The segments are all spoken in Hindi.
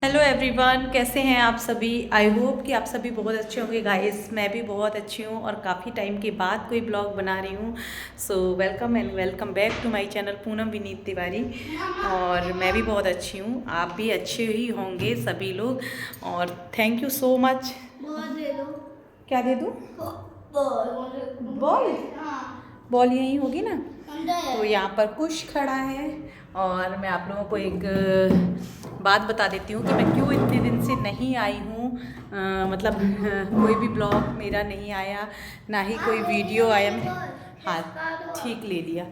हेलो एवरीवन, कैसे हैं आप सभी। आई होप कि आप सभी बहुत अच्छे होंगे गाइस। मैं भी बहुत अच्छी हूँ और काफ़ी टाइम के बाद कोई ब्लॉग बना रही हूँ। So welcome and welcome back to my channel Poonam Vineet Tiwari. और मैं भी बहुत अच्छी हूँ, आप भी अच्छे ही होंगे सभी लोग। और थैंक यू सो मच। दे दो। क्या दे दूँ? बॉल। बॉल? हाँ। बॉल यहीं होगी ना। अंदर है। तो यहाँ पर कुछ खड़ा है और मैं आप लोगों को एक बात बता देती हूँ कि मैं क्यों इतने दिन से नहीं आई हूँ। मतलब कोई भी ब्लॉग मेरा नहीं आया, ना ही कोई वीडियो आया। मैं हाँ, ठीक ले लिया।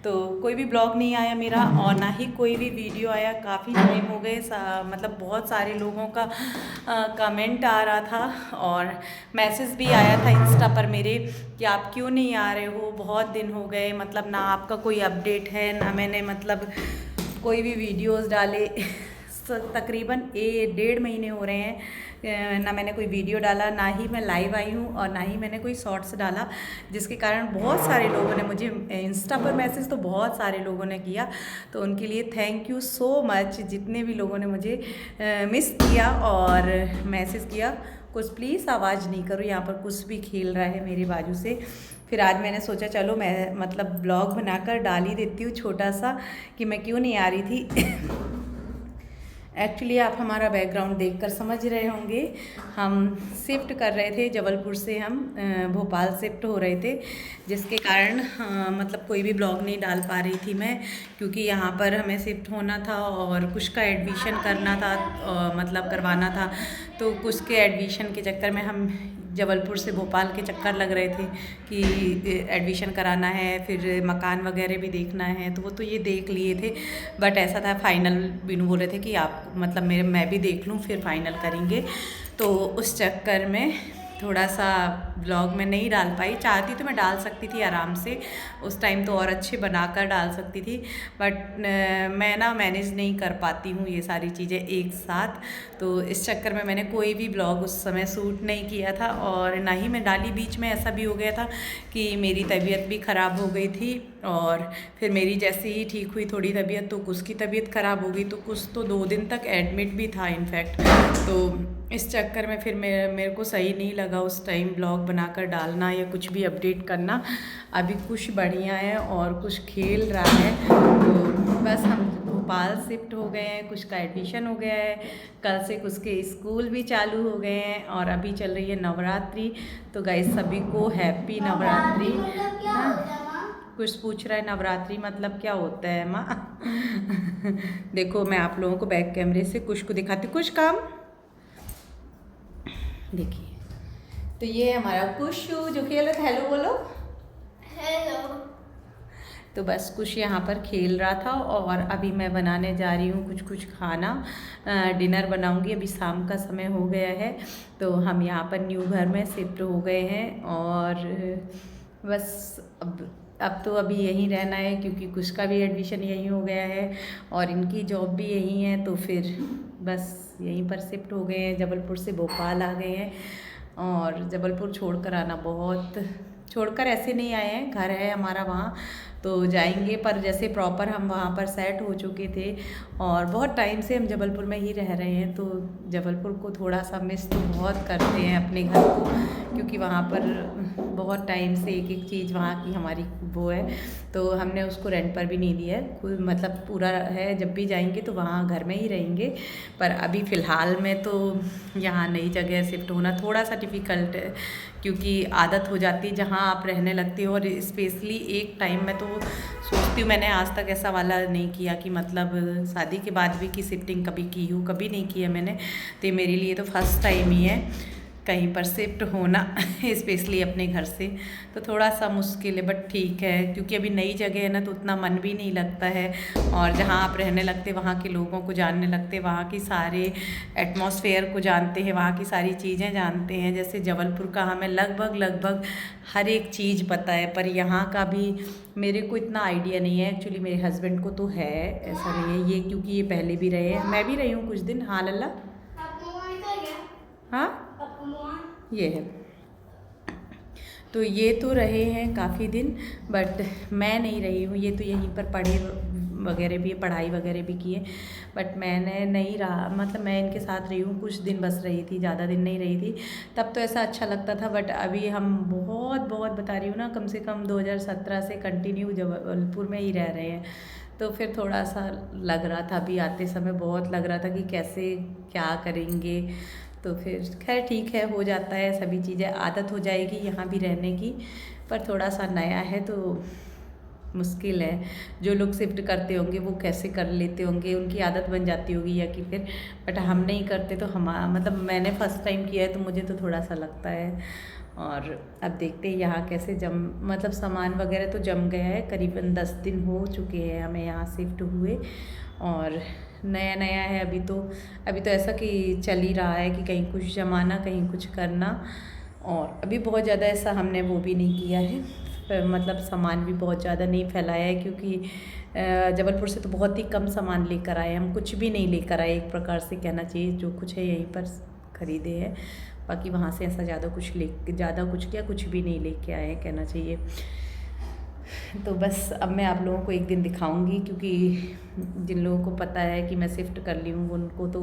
तो कोई भी ब्लॉग नहीं आया मेरा और ना ही कोई भी वीडियो आया। काफ़ी टाइम हो गए, मतलब बहुत सारे लोगों का कमेंट आ रहा था और मैसेज भी आया था इंस्टा पर मेरे कि आप क्यों नहीं आ रहे हो, बहुत दिन हो गए। मतलब ना आपका कोई अपडेट है, ना मैंने मतलब कोई भी वीडियोस डाले। तकरीबन 1.5 महीने हो रहे हैं ना मैंने कोई वीडियो डाला, ना ही मैं लाइव आई हूँ और ना ही मैंने कोई शॉर्ट्स डाला। जिसके कारण बहुत सारे लोगों ने मुझे इंस्टा पर मैसेज तो बहुत सारे लोगों ने किया, तो उनके लिए थैंक यू सो मच। जितने भी लोगों ने मुझे मिस किया और मैसेज किया। कुछ प्लीज़ आवाज़ नहीं करो, यहाँ पर कुछ भी खेल रहा है मेरे बाजू से। फिर आज मैंने सोचा चलो मैं मतलब ब्लॉग बनाकर डाल ही देती हूँ छोटा सा, कि मैं क्यों नहीं आ रही थी। एक्चुअली आप हमारा बैकग्राउंड देखकर समझ रहे होंगे, हम शिफ्ट कर रहे थे जबलपुर से, हम भोपाल शिफ्ट हो रहे थे। जिसके कारण मतलब कोई भी ब्लॉग नहीं डाल पा रही थी मैं, क्योंकि यहाँ पर हमें शिफ्ट होना था और कुछ का एडमिशन करना था, मतलब करवाना था। तो कुछ के एडमिशन के चक्कर में हम जबलपुर से भोपाल के चक्कर लग रहे थे कि एडमिशन कराना है, फिर मकान वगैरह भी देखना है। तो वो तो ये देख लिए थे, बट ऐसा था फाइनल बिनू बोल रहे थे कि आप मतलब मैं भी देख लूँ फिर फाइनल करेंगे। तो उस चक्कर में थोड़ा सा ब्लॉग में नहीं डाल पाई। चाहती तो मैं डाल सकती थी आराम से, उस टाइम तो और अच्छे बनाकर डाल सकती थी, बट मैं ना मैनेज नहीं कर पाती हूँ ये सारी चीज़ें एक साथ। तो इस चक्कर में मैंने कोई भी ब्लॉग उस समय शूट नहीं किया था और ना ही मैं डाली। बीच में ऐसा भी हो गया था कि मेरी तबीयत भी ख़राब हो गई थी और फिर मेरी जैसे ही ठीक हुई थोड़ी तबीयत, तो कुछ की तबीयत ख़राब हो गई, तो कुछ तो 2 दिन तक एडमिट भी था इनफैक्ट। तो इस चक्कर में फिर मेरे को सही नहीं लगा उस टाइम ब्लॉग बनाकर डालना या कुछ भी अपडेट करना। अभी कुछ बढ़िया है और कुछ खेल रहा है। तो बस हम भोपाल शिफ्ट हो गए हैं, कुछ का एडमिशन हो गया है, कल से कुछ के स्कूल भी चालू हो गए हैं और अभी चल रही है नवरात्रि। तो गाइस सभी को हैप्पी नवरात्रि। हाँ, कुछ पूछ रहा है नवरात्रि मतलब क्या होता है माँ। देखो मैं आप लोगों को बैक कैमरे से कुछ को दिखाती हूँ, कुछ काम देखिए। तो ये हमारा कुशु जो खेल रहा था, हेलो बोलो। हेलो। तो बस कुछ यहाँ पर खेल रहा था और अभी मैं बनाने जा रही हूँ कुछ कुछ खाना। डिनर बनाऊँगी, अभी शाम का समय हो गया है। तो हम यहाँ पर न्यू घर में शिफ्ट हो गए हैं और बस अब तो अभी यहीं रहना है, क्योंकि कुछ का भी एडमिशन यहीं हो गया है और इनकी जॉब भी यहीं है। तो फिर बस यहीं पर शिफ्ट हो गए हैं, जबलपुर से भोपाल आ गए हैं। और जबलपुर छोड़कर आना बहुत, छोड़कर ऐसे नहीं आए हैं, घर है हमारा वहाँ, तो जाएंगे। पर जैसे प्रॉपर हम वहाँ पर सेट हो चुके थे और बहुत टाइम से हम जबलपुर में ही रह रहे हैं, तो जबलपुर को थोड़ा सा मिस तो बहुत करते हैं अपने घर को, क्योंकि वहाँ पर बहुत टाइम से एक एक चीज़ वहाँ की हमारी वो है। तो हमने उसको रेंट पर भी नहीं दिया है, कोई मतलब पूरा है। जब भी जाएंगे तो वहाँ घर में ही रहेंगे, पर अभी फ़िलहाल में तो यहाँ नई जगह शिफ्ट होना थोड़ा सा डिफ़िकल्ट है, क्योंकि आदत हो जाती है जहाँ आप रहने लगते हो। और स्पेशली एक टाइम में तो सोचती हूँ, मैंने आज तक ऐसा वाला नहीं किया कि मतलब शादी के बाद भी कि शिफ्टिंग कभी की हूँ, कभी नहीं किया मैंने। तो ये मेरे लिए तो फर्स्ट टाइम ही है कहीं पर शिफ्ट होना, स्पेशली अपने घर से। तो थोड़ा सा मुश्किल है, बट ठीक है, क्योंकि अभी नई जगह है ना, तो उतना मन भी नहीं लगता है। और जहाँ आप रहने लगते, वहाँ के लोगों को जानने लगते, वहाँ की सारे एटमॉस्फेयर को जानते हैं, वहाँ की सारी चीज़ें जानते हैं। जैसे जबलपुर का हमें लगभग लगभग हर एक चीज़ पता है, पर यहाँ का भी मेरे को इतना आइडिया नहीं है। एक्चुअली मेरे हस्बैंड को तो है, ऐसा नहीं है ये, क्योंकि ये पहले भी रहे हैं, मैं भी रही हूँ कुछ दिन। हाँ लल्ला, हाँ ये है। तो ये तो रहे हैं काफ़ी दिन, बट मैं नहीं रही हूँ। ये तो यहीं पर पढ़े वगैरह भी है, पढ़ाई वगैरह भी की है, बट मैंने नहीं रहा, मतलब मैं इनके साथ रही हूँ, कुछ दिन बस रही थी, ज़्यादा दिन नहीं रही थी। तब तो ऐसा अच्छा लगता था, बट अभी हम बहुत बहुत बता रही हूँ ना, कम से कम 2017 से कंटिन्यू जबलपुर में ही रह रहे हैं। तो फिर थोड़ा सा लग रहा था, अभी आते समय बहुत लग रहा था कि कैसे क्या करेंगे। तो फिर खैर ठीक है, हो जाता है, सभी चीज़ें आदत हो जाएगी यहाँ भी रहने की। पर थोड़ा सा नया है तो मुश्किल है। जो लोग शिफ्ट करते होंगे वो कैसे कर लेते होंगे, उनकी आदत बन जाती होगी या कि फिर, बट हम नहीं करते तो हम, मतलब मैंने फ़र्स्ट टाइम किया है तो मुझे तो थोड़ा सा लगता है। और अब देखते हैं यहाँ कैसे मतलब सामान वगैरह तो जम गया है, करीबन 10 दिन हो चुके हैं हमें यहाँ शिफ्ट हुए, और नया नया है अभी तो ऐसा कि चल ही रहा है कि कहीं कुछ जमाना कहीं कुछ करना। और अभी बहुत ज़्यादा ऐसा हमने वो भी नहीं किया है, मतलब सामान भी बहुत ज़्यादा नहीं फैलाया है, क्योंकि जबलपुर से तो बहुत ही कम सामान लेकर आए, हम कुछ भी नहीं लेकर आए, एक प्रकार से कहना चाहिए, जो कुछ है यहीं पर ख़रीदे हैं। बाकी वहाँ से ऐसा ज़्यादा कुछ भी नहीं लेके आए हैं, कहना चाहिए। तो बस अब मैं आप लोगों को एक दिन दिखाऊंगी, क्योंकि जिन लोगों को पता है कि मैं शिफ्ट कर ली हूँ उनको तो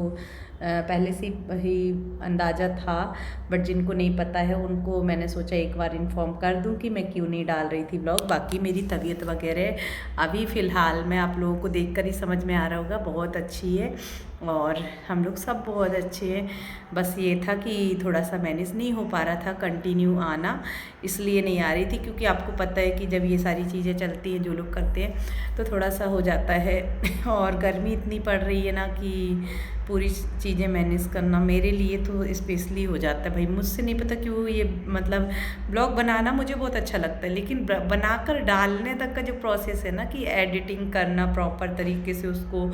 पहले से ही अंदाज़ा था, बट जिनको नहीं पता है उनको मैंने सोचा एक बार इन्फॉर्म कर दूँ कि मैं क्यों नहीं डाल रही थी ब्लॉग। बाकी मेरी तबीयत वगैरह अभी फ़िलहाल में आप लोगों को देखकर ही समझ में आ रहा होगा, बहुत अच्छी है, और हम लोग सब बहुत अच्छे हैं। बस ये था कि थोड़ा सा मैनेज नहीं हो पा रहा था कंटिन्यू आना, इसलिए नहीं आ रही थी, क्योंकि आपको पता है कि जब ये सारी चीज़ें चलती हैं, जो लोग करते हैं, तो थोड़ा सा हो जाता है। और गर्मी इतनी पड़ रही है ना कि पूरी चीज़ें मैनेज करना मेरे लिए तो स्पेशली हो जाता है भाई। मुझसे नहीं पता क्यों ये, मतलब ब्लॉग बनाना मुझे बहुत अच्छा लगता है, लेकिन बनाकर डालने तक का जो प्रोसेस है ना, कि एडिटिंग करना प्रॉपर तरीके से उसको,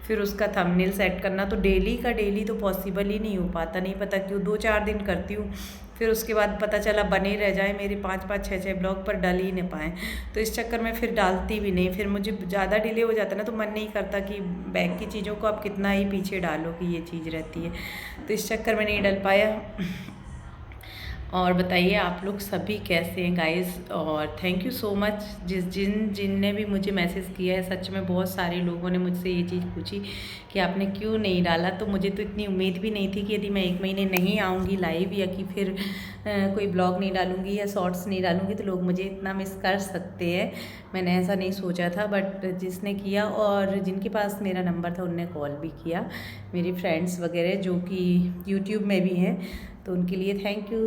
फिर उसका थंबनेल सेट करना, तो डेली का डेली तो पॉसिबल ही नहीं हो पाता। नहीं पता क्यों 2-4 दिन करती हूँ, फिर उसके बाद पता चला बने रह जाए मेरे 5-5, 6-6 ब्लॉग पर डल ही नहीं पाएँ, तो इस चक्कर में फिर डालती भी नहीं। फिर मुझे ज़्यादा डिले हो जाता है ना, तो मन नहीं करता कि बैक की चीज़ों को आप कितना ही पीछे डालो कि ये चीज़ रहती है, तो इस चक्कर में नहीं डल पाया। और बताइए आप लोग सभी कैसे हैं गाइस, और थैंक यू सो मच जिनने भी मुझे मैसेज किया है। सच में बहुत सारे लोगों ने मुझसे ये चीज़ पूछी कि आपने क्यों नहीं डाला, तो मुझे तो इतनी उम्मीद भी नहीं थी कि यदि मैं 1 महीने नहीं आऊँगी लाइव, या कि फिर कोई ब्लॉग नहीं डालूँगी या शॉर्ट्स नहीं डालूँगी, तो लोग मुझे इतना मिस कर सकते हैं। मैंने ऐसा नहीं सोचा था, बट जिसने किया और जिनके पास मेरा नंबर था उनने कॉल भी किया, मेरी फ्रेंड्स वगैरह जो कि यूट्यूब में भी हैं, तो उनके लिए थैंक यू।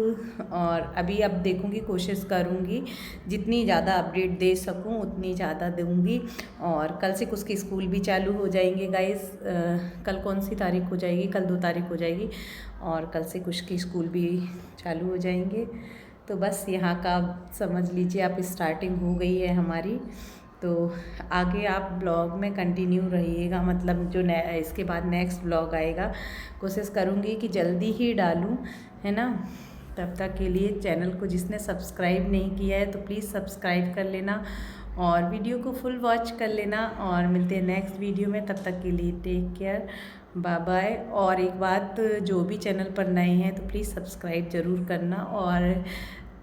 और अभी अब देखूँगी, कोशिश करूँगी जितनी ज़्यादा अपडेट दे सकूँ उतनी ज़्यादा दूँगी। और कल से कुछ के स्कूल भी चालू हो जाएंगे गाइस। कल कौन सी तारीख हो जाएगी, कल 2 तारीख हो जाएगी, और कल से कुछ के स्कूल भी चालू हो जाएंगे। तो बस यहाँ का समझ लीजिए आप, स्टार्टिंग हो गई है हमारी। तो आगे आप ब्लॉग में कंटिन्यू रहिएगा, मतलब जो इसके बाद नेक्स्ट ब्लॉग आएगा कोशिश करूँगी कि जल्दी ही डालूँ, है ना। तब तक के लिए चैनल को जिसने सब्सक्राइब नहीं किया है तो प्लीज़ सब्सक्राइब कर लेना, और वीडियो को फुल वॉच कर लेना, और मिलते हैं नेक्स्ट वीडियो में। तब तक के लिए टेक केयर, बाय बाय। और एक बात, जो भी चैनल पर नए हैं तो प्लीज़ सब्सक्राइब ज़रूर करना, और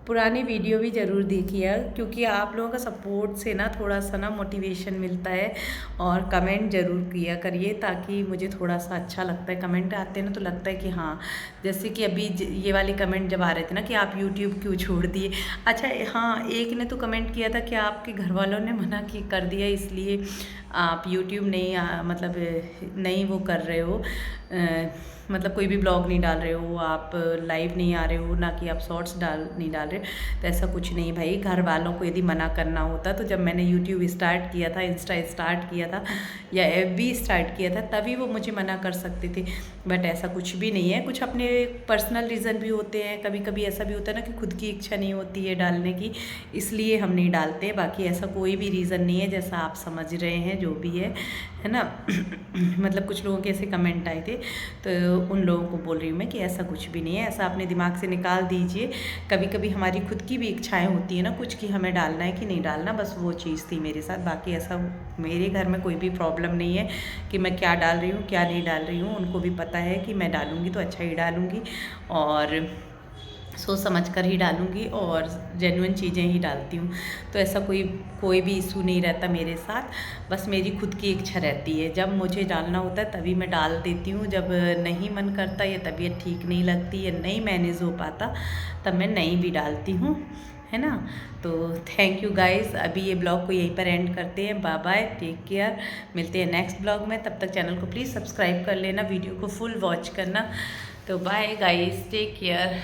पुरानी वीडियो भी ज़रूर देखिए, क्योंकि आप लोगों का सपोर्ट से ना थोड़ा सा ना मोटिवेशन मिलता है। और कमेंट ज़रूर किया करिए, ताकि मुझे थोड़ा सा अच्छा लगता है। कमेंट आते हैं ना तो लगता है कि हाँ, जैसे कि अभी ये वाले कमेंट जब आ रहे थे ना कि आप यूट्यूब क्यों छोड़ दिए। अच्छा हाँ, एक ने तो कमेंट किया था कि आपके घर वालों ने मना कर दिया, इसलिए आप यूट्यूब नहीं नहीं वो कर रहे हो, मतलब कोई भी ब्लॉग नहीं डाल रहे हो, आप लाइव नहीं आ रहे हो, ना कि आप शॉर्ट्स नहीं डाल रहे। तो ऐसा कुछ नहीं भाई, घर वालों को यदि मना करना होता तो जब मैंने यूट्यूब स्टार्ट किया था, इंस्टा स्टार्ट किया था, या FB स्टार्ट किया था, तभी वो मुझे मना कर सकते थे। बट ऐसा कुछ भी नहीं है, कुछ अपने पर्सनल रीज़न भी होते हैं। कभी कभी ऐसा भी होता है ना कि खुद की इच्छा नहीं होती है डालने की, इसलिए हम नहीं डालते। बाकी ऐसा कोई भी रीज़न नहीं है, जैसा आप समझ रहे हैं जो भी है ना। मतलब कुछ लोगों के ऐसे कमेंट आए थे, तो उन लोगों को बोल रही हूँ मैं कि ऐसा कुछ भी नहीं है। ऐसा अपने दिमाग से निकाल दीजिए। कभी कभी हमारी खुद की भी इच्छाएं होती है ना कुछ, कि हमें डालना है कि नहीं डालना, बस वो चीज़ थी मेरे साथ। बाकी ऐसा मेरे घर में कोई भी प्रॉब्लम नहीं है कि मैं क्या डाल रही हूँ क्या नहीं डाल रही हूँ। उनको भी पता है कि मैं डालूँगी तो अच्छा ही डालूँगी। और सोच समझ कर ही डालूँगी और जेन्युइन चीज़ें ही डालती हूँ। तो ऐसा कोई भी इशू नहीं रहता मेरे साथ, बस मेरी खुद की इच्छा रहती है। जब मुझे डालना होता है तभी मैं डाल देती हूँ, जब नहीं मन करता या तबीयत ठीक नहीं लगती या नहीं मैनेज हो पाता तब मैं नहीं भी डालती हूँ, है ना। तो थैंक यू गाइस, अभी ये ब्लॉग को यहीं पर एंड करते हैं। बाय बाय, टेक केयर, मिलते हैं नेक्स्ट ब्लॉग में। तब तक चैनल को प्लीज़ सब्सक्राइब कर लेना, वीडियो को फुल वॉच करना। तो बाय गाइस, टेक केयर।